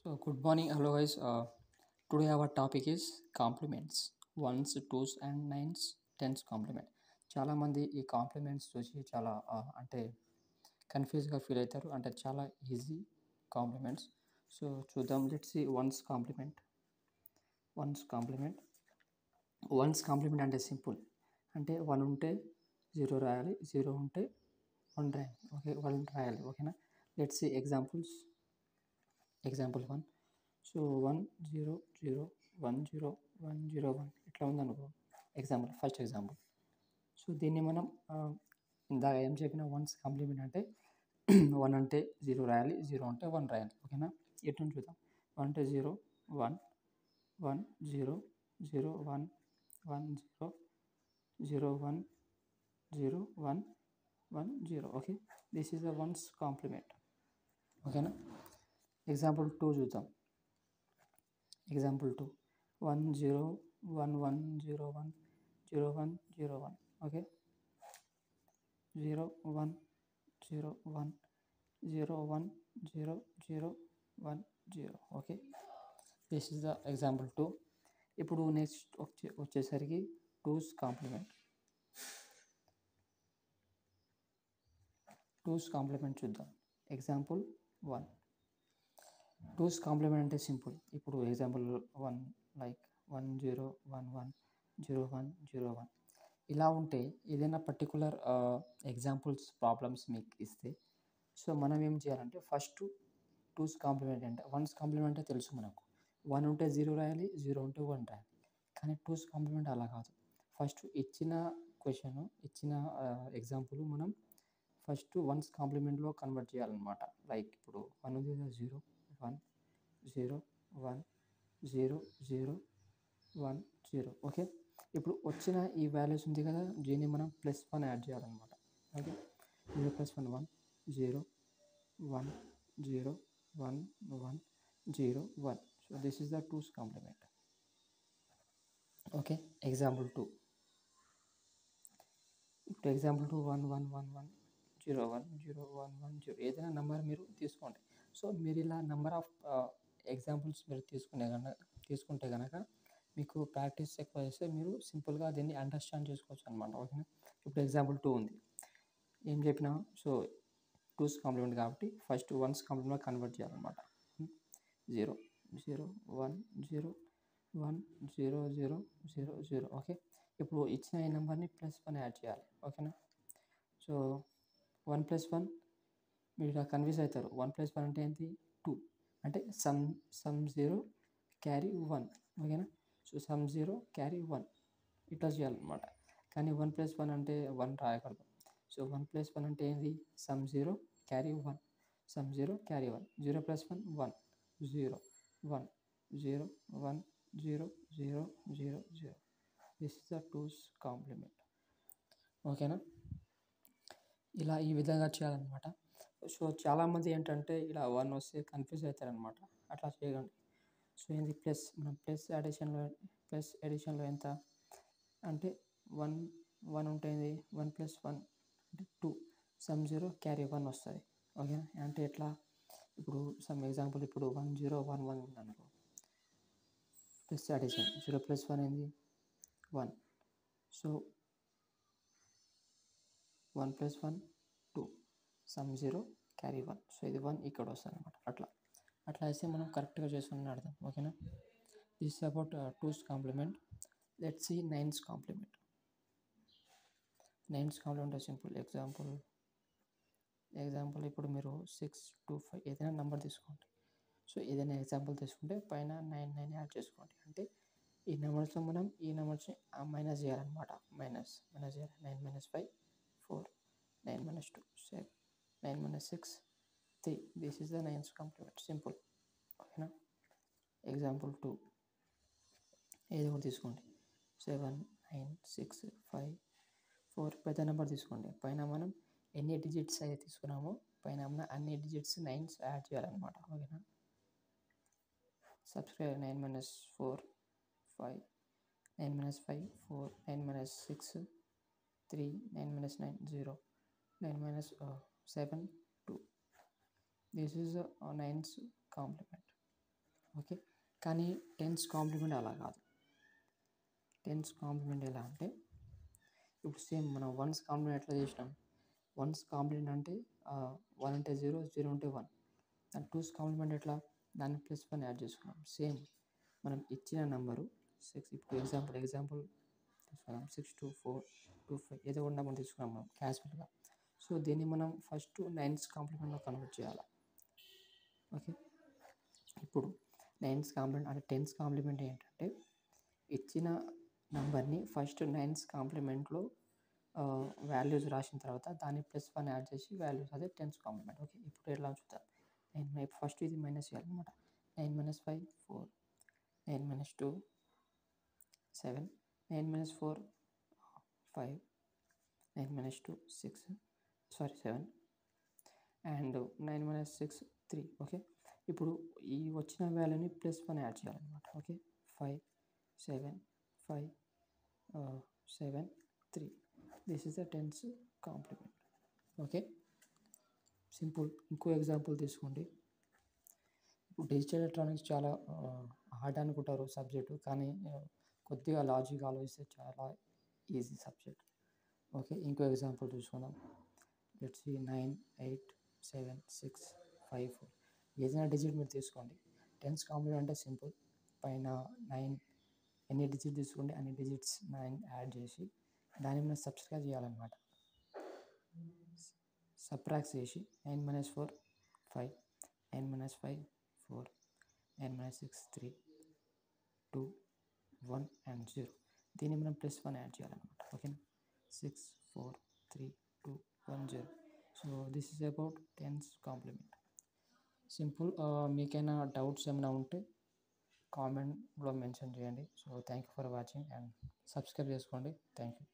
So, good morning, hello guys. Today our topic is compliments. Ones, twos, and nines, tens complement. చాలా మంది ఈ compliments చూసి చాలా అంటే కన్ఫ్యూజ్గా ఫీల్ అవుతారు. అంటే చాలా ఈజీ కాంప్లిమెంట్స్. సో చూద్దాం. లెట్స్ సి వన్స్ కాంప్లిమెంట్ అంటే సింపుల్. అంటే వన్ ఉంటే జీరో రాయాలి, జీరో ఉంటే వన్ రాయాలి. ఓకే, వన్ రాయాలి. ఓకేనా? Let's see example one. So 1 0 0 1 0 1 0 1 ఇట్లా ఉందనుకో. First example. సో దీన్ని మనం ఇందాక ఏం చెప్పిన వన్స్ కాంప్లిమెంట్ అంటే వన్ అంటే జీరో రాయాలి, జీరో అంటే వన్ రాయాలి. ఓకేనా? ఎటు చూద్దాం. వన్ అంటే zero, one, one zero, zero one, one zero, zero one, zero one, one zero. Okay, this is the one's complement. ఓకేనా? ఎగ్జాంపుల్ టూ చూద్దాం. Example two 1 0 1 1 0 1 0 1 0 1. Okay, 0 1 0 1 0 1 0 0 1 0. Okay, this is the example two. ఇప్పుడు next వచ్చేసరికి twos complement చూద్దాం. Example one. Twos complement అంటే simple. ఇప్పుడు example one, like 1 0 1 1 0 1 0 1 ఇలా ఉంటే ఏదైనా పర్టికులర్ ఎగ్జాంపుల్స్ ప్రాబ్లమ్స్ మీకు ఇస్తే, సో మనం ఏం చేయాలంటే ఫస్ట్ టూస్ కాంప్లిమెంట్ అంటే వన్స్ కాంప్లిమెంట్ అంటే తెలుసు మనకు. వన్ ఉంటే జీరో రాయాలి, జీరో ఉంటే వన్ రాయాలి. కానీ టూస్ కాంప్లిమెంట్ అలా కాదు. ఫస్ట్ ఇచ్చిన క్వశ్చన్, ఇచ్చిన ఎగ్జాంపుల్ మనం ఫస్ట్ వన్స్ కాంప్లిమెంట్లో కన్వర్ట్ చేయాలన్నమాట. లైక్ ఇప్పుడు వన్ ఉంది కదా, zero, one, zero, one, zero, zero, one, zero. Okay, ఇప్పుడు వచ్చిన ఈ వాల్యూస్ ఉంది కదా, దీన్ని మనం ప్లస్ వన్ యాడ్ చేయాలన్నమాట. Okay, zero plus one, one, zero, one, zero, one, one, zero, one. So this is the two's complement. Okay, example two. ఇప్పుడు example two 1 1 1 1 0 1 0 1 1 0 ఏదైనా నెంబర్ మీరు తీసుకోండి. సో మీరు ఇలా నెంబర్ ఆఫ్ ఎగ్జాంపుల్స్ మీరు తీసుకుంటే కనుక మీకు ప్రాక్టీస్ ఎక్కువ చేస్తే మీరు సింపుల్గా దీన్ని అండర్స్టాండ్ చేసుకోవచ్చు అనమాట. ఓకేనా? ఇప్పుడు ఎగ్జాంపుల్ టూ ఉంది. ఏం చెప్పినా, సో టూస్ కాంప్లిమెంట్ కాబట్టి ఫస్ట్ వన్స్ కాంప్లిమెంట్ కన్వర్ట్ చేయాలన్నమాట. 0 0 1 0 1 0 0 0 0. ఓకే, ఇప్పుడు ఇచ్చిన ఈ నెంబర్ని ప్లస్ వన్ యాడ్ చేయాలి. ఓకేనా? సో 1 + 1 మీరు ఇలా కన్ఫ్యూజ్ అవుతారు. 1 + 1 అంటే ఏంటి? 2. అంటే సమ్ 0 క్యారీ 1. ఓకేనా? సో సమ్ 0 క్యారీ 1 ఇట్లా చేయాలన్నమాట. కానీ 1 + 1 అంటే 1 రాయకూడదు. సో 1 + 1 అంటే ఏంటి? Some 0 carry 1, some 0 carry 1. 0 + 1 1, 0 1 0 1 0 0 0 0. This is the two's complement. ఓకేనా? ఇలా ఈ విధంగా చేయాలన్నమాట. సో చాలామంది ఏంటంటే ఇలా వన్ వస్తే కన్ఫ్యూజ్ అవుతారనమాట. అట్లా చేయకండి. సో ఏంది ప్లస్, మనం ప్లస్ ఎడిషన్లో ఎంత అంటే వన్ వన్ ఉంటుంది. 1 + 1 అంటే 2, సమ్ 0 క్యారీ 1 వస్తుంది. ఓకేనా? అంటే ఎట్లా? ఇప్పుడు సమ్ ఎగ్జాంపుల్, ఇప్పుడు 1 0 1 1 ఉందనుకో, ప్లస్ అడిషన్ 0 + 1 ఏంది? 1. So 1 + 1 2, some 0 carry 1. సో ఇది 1 ఇక్కడ వస్తుంది అనమాట. అట్లా వేస్తే మనం కరెక్ట్గా చేసుకుని అర్థం. ఓకేనా? This is about two's complement. Let's see nine's complement. Nine's complement simple. Example ఇప్పుడు మీరు 6 2 5 ఏదైనా నెంబర్ తీసుకోండి. సో ఏదైనా ఎగ్జాంపుల్ తీసుకుంటే పైన 9 9 యాడ్ చేసుకోండి. అంటే ఈ నెంబర్స్లో మనం ఈ నెంబర్స్ని మైనస్ చేయాలన్నమాట. మైనస్ చేయాలి. 9 - 5 4, 9 - 2 7, 9 - 6 3. This is the nine's complement. Simple. ఓకేనా? ఎగ్జాంపుల్ టూ ఏది కూడా తీసుకోండి. 7 9 6 5 4 పెద్ద నెంబర్ తీసుకోండి. పైన మనం ఎన్ని డిజిట్స్ అయితే తీసుకున్నామో పైన మనం అన్ని డిజిట్స్ నైన్స్ యాడ్ చేయాలన్నమాట. ఓకేనా? Subscribe 9 - 4 5, 9 - 5 4, 9 - 6 3, 9 - 9 0, 9 - 7 2. This is a nines complement. Okay. కానీ టెన్స్ కాంప్లిమెంట్ అలా కాదు. టెన్స్ కాంప్లిమెంట్ ఎలా అంటే ఇప్పుడు సేమ్ మనం వన్స్ కాంప్లిమెంట్ ఎట్లా చేసినాం, వన్స్ కాంప్లిమెంట్ అంటే 1 అంటే 0, 0 అంటే 1. అండ్ టూస్ కాంప్లిమెంట్ ఎట్లా, దాన్ని +1 యాడ్ చేసుకున్నాం. సేమ్ మనం ఇచ్చిన నెంబరు 6, ఇప్పుడు ఎగ్జాంపుల్ తీసుకున్నాం 62425 ఏదో ఒక నెంబర్ తీసుకున్నాం మనం క్యాజువల్గా. సో దీన్ని మనం ఫస్ట్ నైన్స్ కాంప్లిమెంట్లో కన్వర్ట్ చేయాలి. ఓకే. ఇప్పుడు నైన్స్ కాంప్లిమెంట్ అంటే టెన్స్ కాంప్లిమెంట్ ఏంటంటే ఇచ్చిన నెంబర్ని ఫస్ట్ నైన్స్ కాంప్లిమెంట్లో వాల్యూస్ రాసిన తర్వాత దాన్ని +1 యాడ్ చేసి వాల్యూస్, అదే టెన్స్ కాంప్లిమెంట్. ఓకే. ఇప్పుడు ఎట్లా చూద్దాం. ఫస్ట్ ఇది మైనస్ చేయాలన్నమాట. 9 - 5 4, 9 - 2 7, 9 - 4 5, 9 - 2 6, 7, అండ్ 9 - 6 3. ఓకే. ఇప్పుడు ఈ వచ్చిన వాల్యూని +1 యాడ్ చేయాలన్నమాట. Okay. 5 7 5 7 3. This is the ten's complement. Okay. Simple. ఇంకో ఎగ్జాంపుల్ తీసుకోండి. ఇప్పుడు డిజిటల్ ఎలక్ట్రానిక్స్ చాలా హార్డ్ అనుకుంటారు సబ్జెక్టు, కానీ కొద్దిగా లాజిక్ ఆలోచిస్తే చాలా ఈజీ సబ్జెక్ట్. ఓకే. ఇంకో ఎగ్జాంపుల్ చూసుకుందాం. Let's see 9 8 7 6 5 4. ఏదైనా డిజిట్ మీరు తీసుకోండి. టెన్స్ కాంప్లిమెంట్ అంటే సింపుల్. పైన 9 ఎన్ని డిజిట్ తీసుకోండి అన్ని డిజిట్స్ 9 యాడ్ చేసి దాన్ని మనం సబ్స్ట్రాక్ట్ చేయాలన్నమాట. సబ్ట్రాక్ట్ చేసి 9 - 4 5, 9 - 5 4, 9 - 6 3, 2 1 అండ్ 0. దీన్ని మనం +1 యాడ్ చేయాలన్నమాట. ఓకేనా. 6 4 3 2 1 0. So this is about tense complement. Simple. మీకైనా డౌట్స్ ఏమైనా ఉంటే కామెంట్లో మెన్షన్ చేయండి. So thank you for watching and subscribe చేసుకోండి. Thank you.